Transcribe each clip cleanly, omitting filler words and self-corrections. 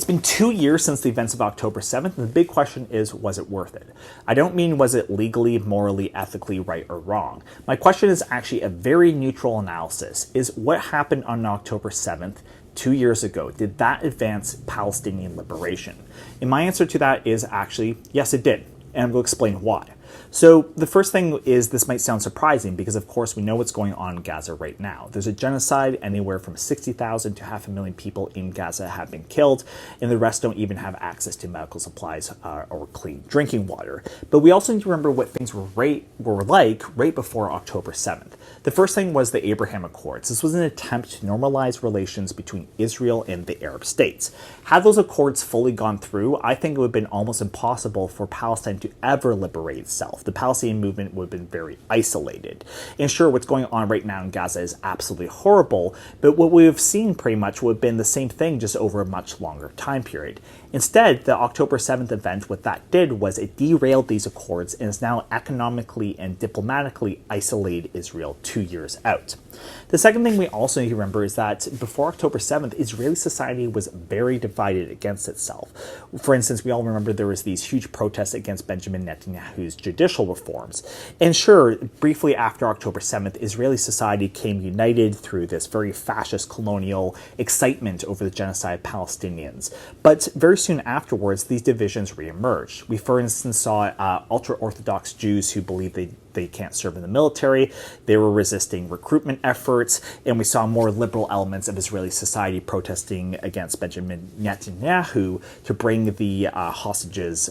It's been 2 years since the events of October 7th, and the big question is, was it worth it? I don't mean was it legally, morally, ethically right or wrong. My question is actually a very neutral analysis, is what happened on October 7th 2 years ago, did that advance Palestinian liberation? And my answer to that is actually, yes, it did, and I'm going to explain why. So the first thing is, this might sound surprising because of course we know what's going on in Gaza right now. There's a genocide. Anywhere from 60,000 to 500,000 people in Gaza have been killed, and the rest don't even have access to medical supplies or clean drinking water. But we also need to remember what things were like right before October 7th. The first thing was the Abraham Accords. This was an attempt to normalize relations between Israel and the Arab states. Had those accords fully gone through, I think it would have been almost impossible for Palestine to ever liberate itself. The Palestinian movement would have been very isolated. And sure, what's going on right now in Gaza is absolutely horrible, but what we have seen pretty much would have been the same thing just over a much longer time period. Instead, the October 7th event, what that did was it derailed these accords and is now economically and diplomatically isolated Israel 2 years out. The second thing we also need to remember is that before October 7th, Israeli society was very divided against itself. For instance, we all remember there was these huge protests against Benjamin Netanyahu's judicial reforms. And sure, briefly after October 7th, Israeli society came united through this very fascist colonial excitement over the genocide of Palestinians. But very soon afterwards, these divisions reemerged. We, for instance, saw ultra-Orthodox Jews who believed they can't serve in the military. They were resisting recruitment efforts, and we saw more liberal elements of Israeli society protesting against Benjamin Netanyahu to bring the hostages,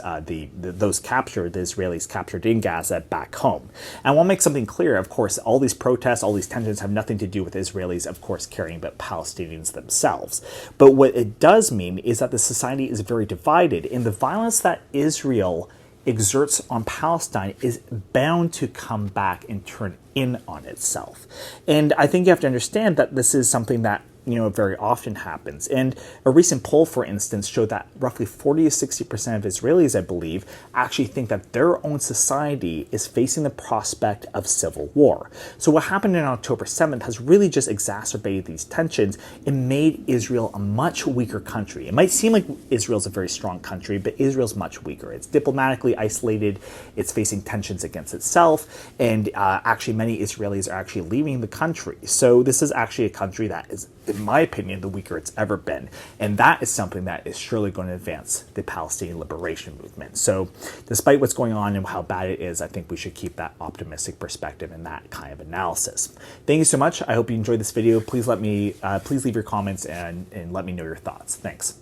those captured, the Israelis captured in Gaza, back home. And I want to make something clear. Of course, all these protests, all these tensions have nothing to do with Israelis, of course, caring about Palestinians themselves. But what it does mean is that the society is very divided, and the violence that Israel exerts on Palestine is bound to come back and turn in on itself. And I think you have to understand that this is something that very often happens. And a recent poll, for instance, showed that roughly 40 to 60% of Israelis, I believe, actually think that their own society is facing the prospect of civil war. So what happened on October 7th has really just exacerbated these tensions and made Israel a much weaker country. It might seem like Israel's a very strong country, but Israel's much weaker. It's diplomatically isolated, it's facing tensions against itself, and actually many Israelis are actually leaving the country. So this is actually a country that is, in my opinion, the weaker it's ever been. And that is something that is surely going to advance the Palestinian liberation movement. So despite what's going on and how bad it is, I think we should keep that optimistic perspective and that kind of analysis. Thank you so much. I hope you enjoyed this video. Please leave your comments and let me know your thoughts. Thanks.